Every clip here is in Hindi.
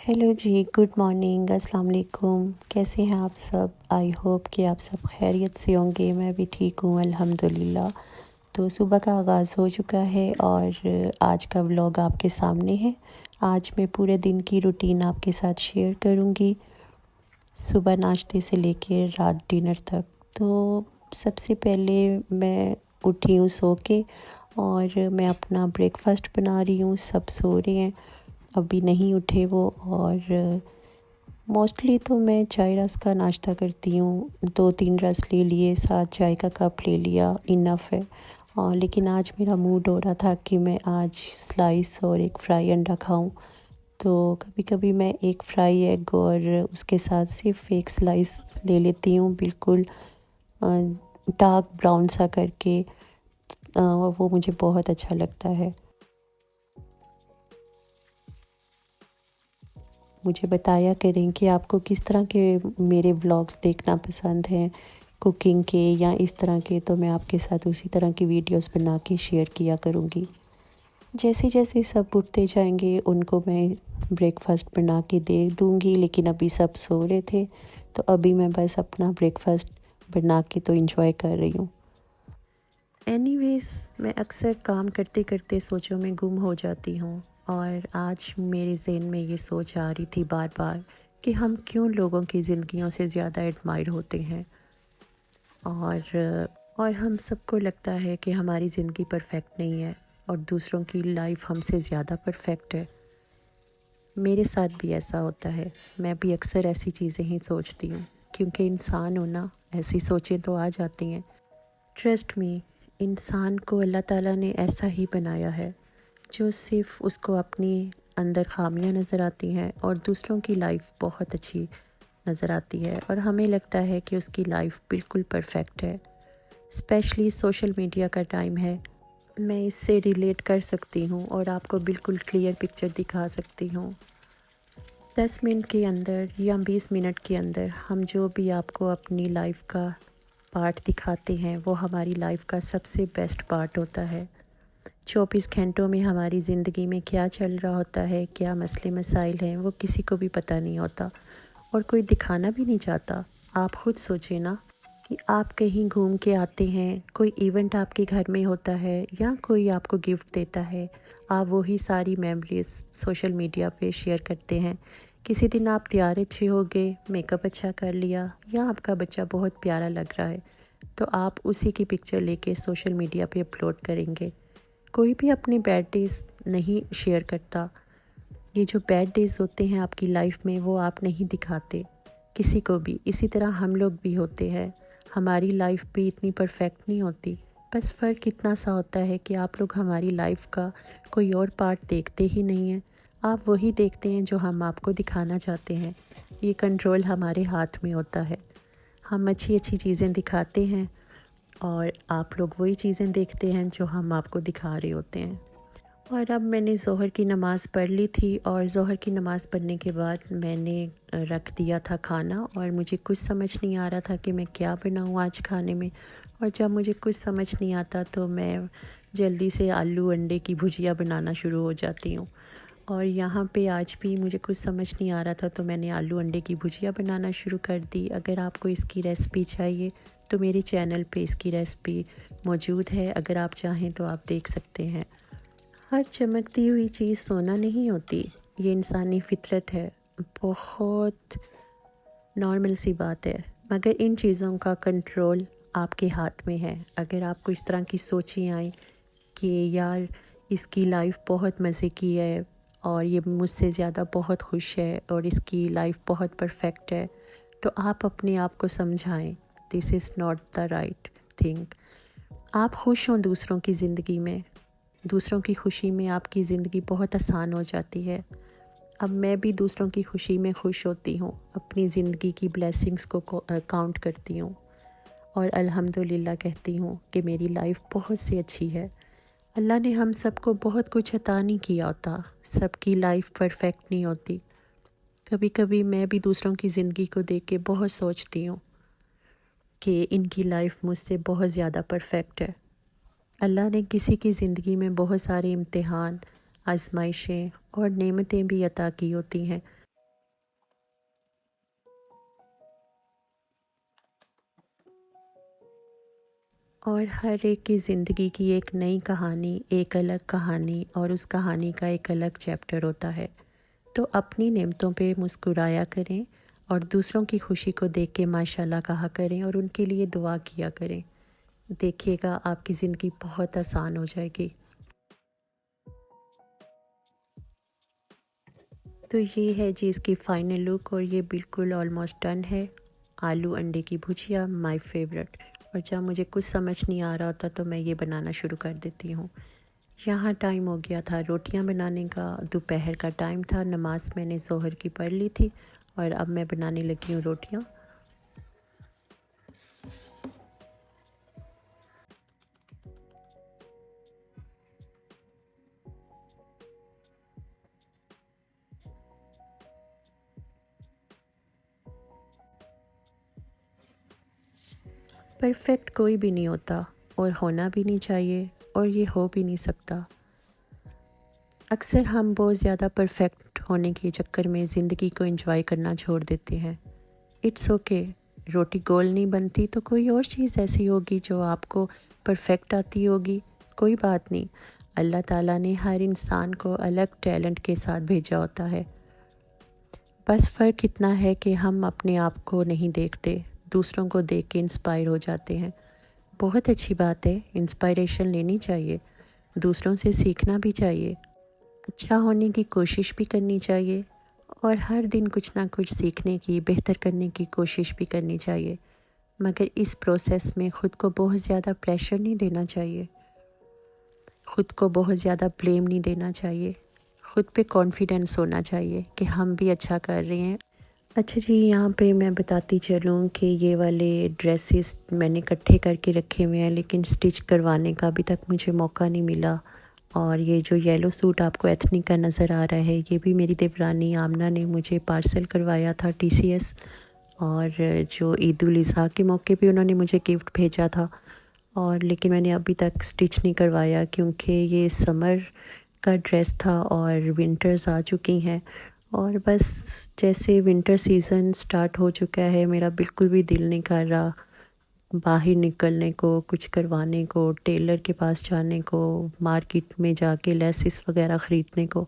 हेलो जी, गुड मॉर्निंग, अस्सलाम वालेकुम। कैसे हैं आप सब? आई होप कि आप सब खैरियत से होंगे। मैं भी ठीक हूँ अल्हम्दुलिल्लाह। तो सुबह का आगाज़ हो चुका है और आज का व्लॉग आपके सामने है। आज मैं पूरे दिन की रूटीन आपके साथ शेयर करूँगी, सुबह नाश्ते से लेके रात डिनर तक। तो सबसे पहले मैं उठी हूँ सो के और मैं अपना ब्रेकफ़ास्ट बना रही हूँ। सब सो रहे हैं, अभी नहीं उठे वो। और मोस्टली तो मैं चाय रस का नाश्ता करती हूँ। 2-3 रस ले लिए, साथ चाय का कप ले लिया, इनफ है। और लेकिन आज मेरा मूड हो रहा था कि मैं आज स्लाइस और एक फ्राई अंडा खाऊं। तो कभी कभी मैं एक फ्राई एग और उसके साथ सिर्फ एक स्लाइस ले लेती हूँ, बिल्कुल डार्क ब्राउन सा करके। वो मुझे बहुत अच्छा लगता है। मुझे बताया करें कि आपको किस तरह के मेरे व्लॉग्स देखना पसंद हैं, कुकिंग के या इस तरह के। तो मैं आपके साथ उसी तरह की वीडियोस बना के शेयर किया करूँगी। जैसे जैसे सब उठते जाएंगे उनको मैं ब्रेकफ़ास्ट बना के दे दूँगी, लेकिन अभी सब सो रहे थे तो अभी मैं बस अपना ब्रेकफ़ास्ट बना के तो इंजॉय कर रही हूँ। एनीवेज़, मैं अक्सर काम करते करते सोचों में गुम हो जाती हूँ और आज मेरे ज़हन में ये सोच आ रही थी बार बार कि हम क्यों लोगों की ज़िंदगियों से ज़्यादा एडमायर होते हैं। और हम सबको लगता है कि हमारी ज़िंदगी परफेक्ट नहीं है और दूसरों की लाइफ हमसे ज़्यादा परफेक्ट है। मेरे साथ भी ऐसा होता है। मैं भी अक्सर ऐसी चीज़ें ही सोचती हूँ, क्योंकि इंसान होना ऐसी सोचें तो आ जाती हैं। ट्रस्ट मी, इंसान को अल्लाह ताला ने ऐसा ही बनाया है जो सिर्फ उसको अपनी अंदर खामियां नज़र आती हैं और दूसरों की लाइफ बहुत अच्छी नज़र आती है और हमें लगता है कि उसकी लाइफ बिल्कुल परफेक्ट है। स्पेशली सोशल मीडिया का टाइम है, मैं इससे रिलेट कर सकती हूँ और आपको बिल्कुल क्लियर पिक्चर दिखा सकती हूँ। 10 मिनट के अंदर या 20 मिनट के अंदर हम जो भी आपको अपनी लाइफ का पार्ट दिखाते हैं वो हमारी लाइफ का सबसे बेस्ट पार्ट होता है। 24 घंटों में हमारी ज़िंदगी में क्या चल रहा होता है, क्या मसले मसाइल हैं, वो किसी को भी पता नहीं होता और कोई दिखाना भी नहीं चाहता। आप खुद सोचें ना कि आप कहीं घूम के आते हैं, कोई इवेंट आपके घर में होता है या कोई आपको गिफ्ट देता है, आप वही सारी मेमोरीज सोशल मीडिया पे शेयर करते हैं। किसी दिन आप तैयार अच्छे हो गए, मेकअप अच्छा कर लिया या आपका बच्चा बहुत प्यारा लग रहा है, तो आप उसी की पिक्चर लेके सोशल मीडिया पे अपलोड करेंगे। कोई भी अपने बैड डेज़ नहीं शेयर करता। ये जो बैड डेज़ होते हैं आपकी लाइफ में वो आप नहीं दिखाते किसी को भी। इसी तरह हम लोग भी होते हैं, हमारी लाइफ भी इतनी परफेक्ट नहीं होती। बस फ़र्क इतना सा होता है कि आप लोग हमारी लाइफ का कोई और पार्ट देखते ही नहीं हैं। आप वही देखते हैं जो हम आपको दिखाना चाहते हैं। ये कंट्रोल हमारे हाथ में होता है। हम अच्छी अच्छी चीज़ें दिखाते हैं और आप लोग वही चीज़ें देखते हैं जो हम आपको दिखा रहे होते हैं। और अब मैंने ज़ोहर की नमाज़ पढ़ ली थी और ज़ोहर की नमाज़ पढ़ने के बाद मैंने रख दिया था खाना और मुझे कुछ समझ नहीं आ रहा था कि मैं क्या बनाऊँ आज खाने में। और जब मुझे कुछ समझ नहीं आता तो मैं जल्दी से आलू अंडे की भुजिया बनाना शुरू हो जाती हूँ। और यहाँ पे आज भी मुझे कुछ समझ नहीं आ रहा था तो मैंने आलू अंडे की भुजिया बनाना शुरू कर दी। अगर आपको इसकी रेसिपी चाहिए तो मेरे चैनल पे इसकी रेसिपी मौजूद है, अगर आप चाहें तो आप देख सकते हैं। हर चमकती हुई चीज़ सोना नहीं होती, ये इंसानी फितरत है। बहुत नॉर्मल सी बात है, मगर इन चीज़ों का कंट्रोल आपके हाथ में है। अगर आपको इस तरह की सोचें आए कि यार इसकी लाइफ बहुत मज़े की है और ये मुझसे ज़्यादा बहुत खुश है और इसकी लाइफ बहुत परफेक्ट है, तो आप अपने आप को समझाएं this is not the right thing. आप खुश हों दूसरों की ज़िंदगी में, दूसरों की खुशी में आपकी ज़िंदगी बहुत आसान हो जाती है। अब मैं भी दूसरों की खुशी में खुश होती हूँ, अपनी ज़िंदगी की ब्लेसिंग्स को काउंट करती हूँ और अल्हम्दुलिल्लाह कहती हूँ कि मेरी लाइफ बहुत सी अच्छी है। अल्लाह ने हम सबको बहुत कुछ अता नहीं किया होता, सबकी लाइफ परफेक्ट नहीं होती। कभी कभी मैं भी दूसरों की ज़िंदगी को देख के बहुत सोचती हूँ कि इनकी लाइफ मुझसे बहुत ज़्यादा परफेक्ट है। अल्लाह ने किसी की ज़िंदगी में बहुत सारे इम्तिहान, आजमाइशें और नेमतें भी अता की होती हैं। और हर एक की ज़िंदगी की एक नई कहानी, एक अलग कहानी और उस कहानी का एक अलग चैप्टर होता है। तो अपनी नेमतों पे मुस्कुराया करें और दूसरों की खुशी को देख के माशाल्लाह कहा करें और उनके लिए दुआ किया करें। देखिएगा आपकी ज़िंदगी बहुत आसान हो जाएगी। तो ये है जी इसकी फ़ाइनल लुक और ये बिल्कुल ऑलमोस्ट डन है। आलू अंडे की भुजिया माय फेवरेट। और जब मुझे कुछ समझ नहीं आ रहा होता तो मैं ये बनाना शुरू कर देती हूँ। यहाँ टाइम हो गया था रोटियाँ बनाने का, दोपहर का टाइम था, नमाज़ मैंने ज़ोहर की पढ़ ली थी और अब मैं बनाने लगी हूँ रोटियाँ। परफेक्ट कोई भी नहीं होता और होना भी नहीं चाहिए और ये हो भी नहीं सकता। अक्सर हम बहुत ज़्यादा परफेक्ट होने के चक्कर में ज़िंदगी को एंजॉय करना छोड़ देते हैं। It's okay. रोटी गोल नहीं बनती तो कोई और चीज़ ऐसी होगी जो आपको परफेक्ट आती होगी। कोई बात नहीं। अल्लाह ताला ने हर इंसान को अलग टैलेंट के साथ भेजा होता है। बस फ़र्क इतना है कि हम अपने आप को नहीं देखते, दूसरों को देख के इंस्पायर हो जाते हैं। बहुत अच्छी बात है, इंस्पायरेशन लेनी चाहिए, दूसरों से सीखना भी चाहिए, अच्छा होने की कोशिश भी करनी चाहिए और हर दिन कुछ ना कुछ सीखने की, बेहतर करने की कोशिश भी करनी चाहिए। मगर इस प्रोसेस में ख़ुद को बहुत ज़्यादा प्रेशर नहीं देना चाहिए, ख़ुद को बहुत ज़्यादा ब्लेम नहीं देना चाहिए, ख़ुद पे कॉन्फिडेंस होना चाहिए कि हम भी अच्छा कर रहे हैं। अच्छा जी, यहाँ पे मैं बताती चलूँ कि ये वाले ड्रेसेस मैंने इकट्ठे करके रखे हुए हैं लेकिन स्टिच करवाने का अभी तक मुझे मौका नहीं मिला। और ये जो येलो सूट आपको एथनिक का नज़र आ रहा है ये भी मेरी देवरानी आमना ने मुझे पार्सल करवाया था टीसीएस। और जो ईद उल अज़हा के मौके पे उन्होंने मुझे गिफ्ट भेजा था। और लेकिन मैंने अभी तक स्टिच नहीं करवाया क्योंकि ये समर का ड्रेस था और विंटर्स आ चुकी हैं। और बस जैसे विंटर सीज़न स्टार्ट हो चुका है मेरा बिल्कुल भी दिल नहीं कर रहा बाहर निकलने को, कुछ करवाने को, टेलर के पास जाने को, मार्केट में जाके लेसिस वगैरह ख़रीदने को।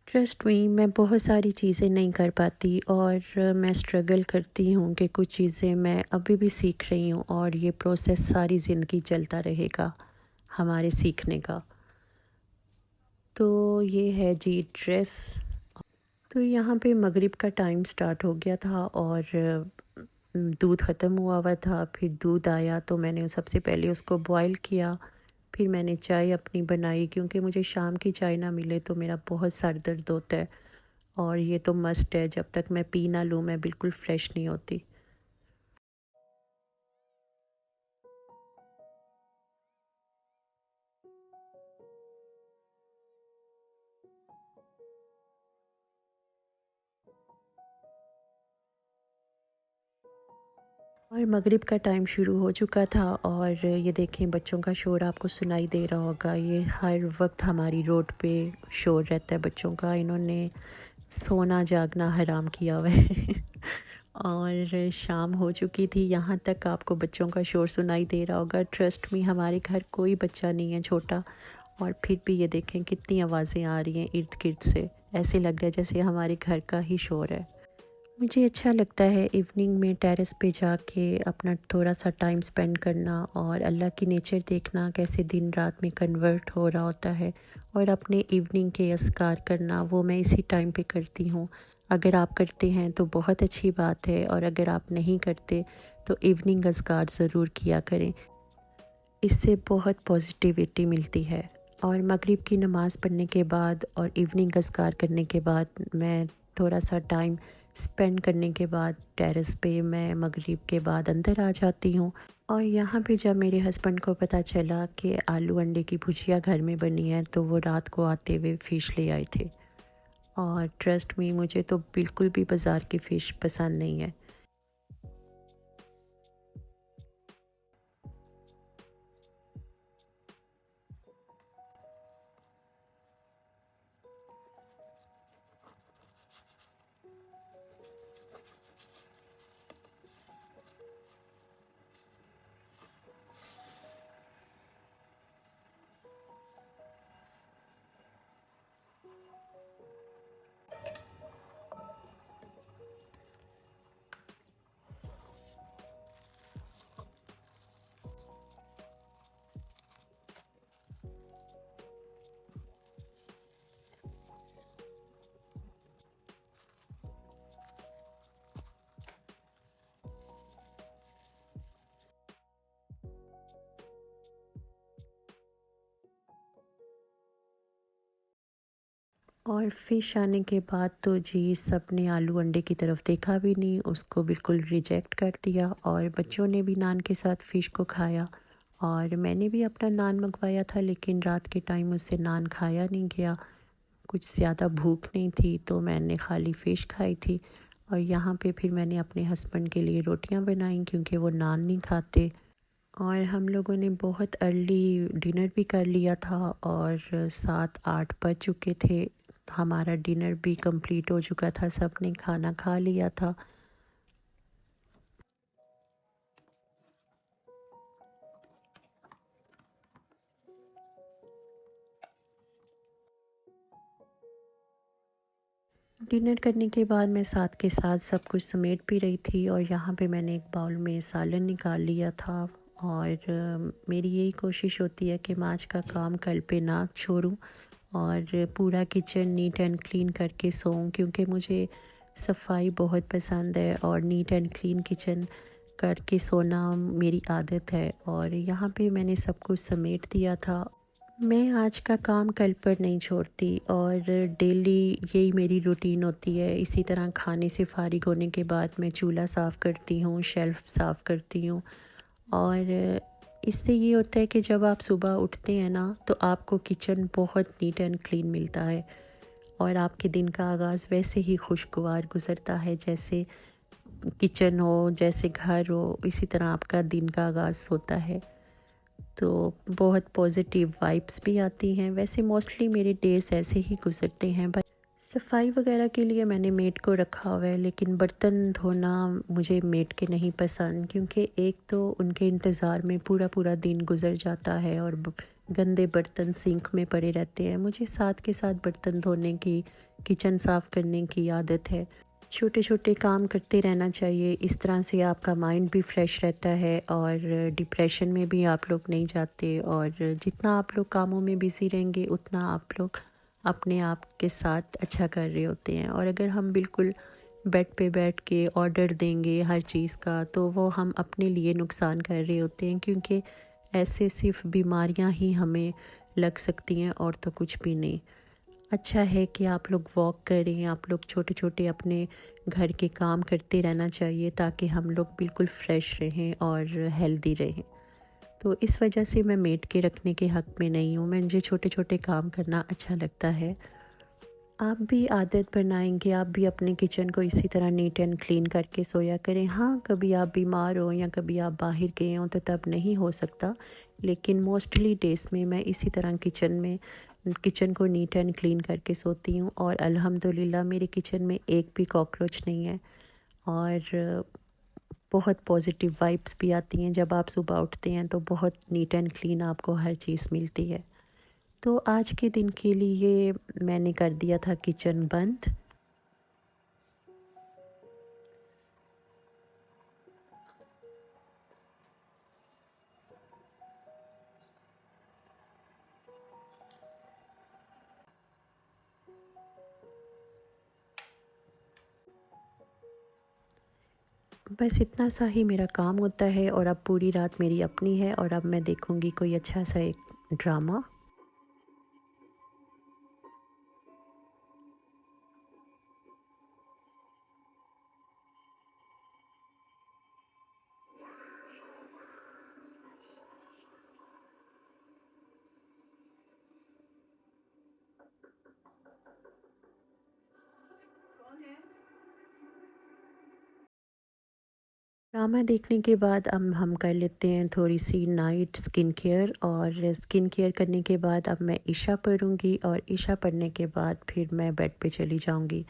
ट्रस्ट मी मैं बहुत सारी चीज़ें नहीं कर पाती और मैं स्ट्रगल करती हूँ कि कुछ चीज़ें मैं अभी भी सीख रही हूँ और ये प्रोसेस सारी ज़िंदगी चलता रहेगा हमारे सीखने का। तो ये है जी ड्रेस। तो यहाँ पे मगरिब का टाइम स्टार्ट हो गया था और दूध ख़त्म हुआ था। फिर दूध आया तो मैंने सबसे पहले उसको बॉईल किया। फिर मैंने चाय अपनी बनाई क्योंकि मुझे शाम की चाय ना मिले तो मेरा बहुत सर दर्द होता है और ये तो मस्ट है, जब तक मैं पी ना लूँ मैं बिल्कुल फ्रेश नहीं होती। और मगरिब का टाइम शुरू हो चुका था और ये देखें बच्चों का शोर आपको सुनाई दे रहा होगा। ये हर वक्त हमारी रोड पे शोर रहता है बच्चों का। इन्होंने सोना जागना हराम किया हुआ है और शाम हो चुकी थी, यहाँ तक आपको बच्चों का शोर सुनाई दे रहा होगा। ट्रस्ट मी हमारे घर कोई बच्चा नहीं है छोटा और फिर भी ये देखें कितनी आवाज़ें आ रही हैं इर्द गिर्द से। ऐसे लग रहा है जैसे हमारे घर का ही शोर है। मुझे अच्छा लगता है इवनिंग में टेरेस पे जाके अपना थोड़ा सा टाइम स्पेंड करना और अल्लाह की नेचर देखना कैसे दिन रात में कन्वर्ट हो रहा होता है और अपने इवनिंग के अस्कार करना वो मैं इसी टाइम पे करती हूँ। अगर आप करते हैं तो बहुत अच्छी बात है और अगर आप नहीं करते तो इवनिंग अस्कार ज़रूर किया करें। इससे बहुत पॉजिटिविटी मिलती है। और मगरिब की नमाज़ पढ़ने के बाद और इवनिंग अस्कार करने के बाद मैं थोड़ा सा टाइम स्पेंड करने के बाद टेरेस पे मैं मगरिब के बाद अंदर आ जाती हूँ। और यहाँ पे जब मेरे हस्बैंड को पता चला कि आलू अंडे की भुजिया घर में बनी है तो वो रात को आते हुए फ़िश ले आए थे। और ट्रस्ट मी मुझे तो बिल्कुल भी बाज़ार की फ़िश पसंद नहीं है। और फ़िश आने के बाद तो जी सबने आलू अंडे की तरफ देखा भी नहीं, उसको बिल्कुल रिजेक्ट कर दिया और बच्चों ने भी नान के साथ फ़िश को खाया और मैंने भी अपना नान मंगवाया था, लेकिन रात के टाइम उससे नान खाया नहीं गया। कुछ ज़्यादा भूख नहीं थी तो मैंने खाली फ़िश खाई थी और यहाँ पे फिर मैंने अपने हस्बैंड के लिए रोटियां बनाई क्योंकि वो नान नहीं खाते। और हम लोगों ने बहुत अर्ली डिनर भी कर लिया था और 7-8 बज चुके थे। हमारा डिनर भी कंप्लीट हो चुका था, सबने खाना खा लिया था। डिनर करने के बाद मैं साथ के साथ सब कुछ समेट भी रही थी और यहाँ पे मैंने एक बाउल में सालन निकाल लिया था। और मेरी यही कोशिश होती है कि मैं आज का काम कल पे ना छोड़ूं और पूरा किचन नीट एंड क्लीन करके सोऊं, क्योंकि मुझे सफाई बहुत पसंद है और नीट एंड क्लीन किचन करके सोना मेरी आदत है। और यहाँ पे मैंने सब कुछ समेट दिया था। मैं आज का काम कल पर नहीं छोड़ती और डेली यही मेरी रूटीन होती है। इसी तरह खाने से फारिग होने के बाद मैं चूल्हा साफ़ करती हूँ, शेल्फ़ साफ़ करती हूँ। और इससे ये होता है कि जब आप सुबह उठते हैं ना तो आपको किचन बहुत नीट एंड क्लीन मिलता है और आपके दिन का आगाज़ वैसे ही खुशगवार गुज़रता है, जैसे किचन हो, जैसे घर हो, इसी तरह आपका दिन का आगाज़ होता है। तो बहुत पॉजिटिव वाइब्स भी आती हैं। वैसे मोस्टली मेरे डेज़ ऐसे ही गुज़रते हैं। बट सफाई वगैरह के लिए मैंने मेड को रखा हुआ है, लेकिन बर्तन धोना मुझे मेड के नहीं पसंद, क्योंकि एक तो उनके इंतज़ार में पूरा पूरा दिन गुज़र जाता है और गंदे बर्तन सिंक में पड़े रहते हैं। मुझे साथ के साथ बर्तन धोने की, किचन साफ़ करने की आदत है। छोटे छोटे काम करते रहना चाहिए, इस तरह से आपका माइंड भी फ्रेश रहता है और डिप्रेशन में भी आप लोग नहीं जाते। और जितना आप लोग कामों में बिज़ी रहेंगे उतना आप लोग अपने आप के साथ अच्छा कर रहे होते हैं। और अगर हम बिल्कुल बेड पे बैठ के ऑर्डर देंगे हर चीज़ का, तो वो हम अपने लिए नुकसान कर रहे होते हैं, क्योंकि ऐसे सिर्फ बीमारियां ही हमें लग सकती हैं और तो कुछ भी नहीं। अच्छा है कि आप लोग वॉक करें, आप लोग छोटे छोटे अपने घर के काम करते रहना चाहिए, ताकि हम लोग बिल्कुल फ्रेश रहें और हेल्दी रहें। तो इस वजह से मैं मेड के रखने के हक़ में नहीं हूँ, मुझे छोटे छोटे काम करना अच्छा लगता है। आप भी आदत बनाएंगे, आप भी अपने किचन को इसी तरह नीट एंड क्लीन करके सोया करें। हाँ, कभी आप बीमार हो या कभी आप बाहर गए हों तो तब नहीं हो सकता, लेकिन मोस्टली डेज़ में मैं इसी तरह किचन को नीट एंड क्लीन करके सोती हूँ और अल्हम्दुलिल्लाह मेरे किचन में एक भी कॉकरोच नहीं है। और बहुत पॉजिटिव वाइब्स भी आती हैं जब आप सुबह उठते हैं, तो बहुत नीट एंड क्लीन आपको हर चीज़ मिलती है। तो आज के दिन के लिए मैंने कर दिया था किचन बंद। बस इतना सा ही मेरा काम होता है और अब पूरी रात मेरी अपनी है और अब मैं देखूँगी कोई अच्छा सा एक ड्रामा। ड्रामा देखने के बाद अब हम कर लेते हैं थोड़ी सी नाइट स्किन केयर। और स्किन केयर करने के बाद अब मैं इशा पढ़ूँगी और इशा पढ़ने के बाद फिर मैं बेड पे चली जाऊँगी।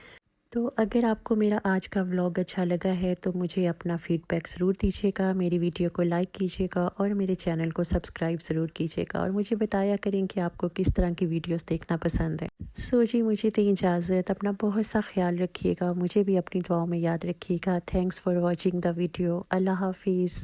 तो अगर आपको मेरा आज का व्लॉग अच्छा लगा है तो मुझे अपना फ़ीडबैक ज़रूर दीजिएगा, मेरी वीडियो को लाइक कीजिएगा और मेरे चैनल को सब्सक्राइब ज़रूर कीजिएगा और मुझे बताया करें कि आपको किस तरह की वीडियोस देखना पसंद है। सो जी, मुझे दी इजाज़त, अपना बहुत सा ख्याल रखिएगा, मुझे भी अपनी दुआओं में याद रखिएगा। Thanks for watching the video. Allah हाफिज़।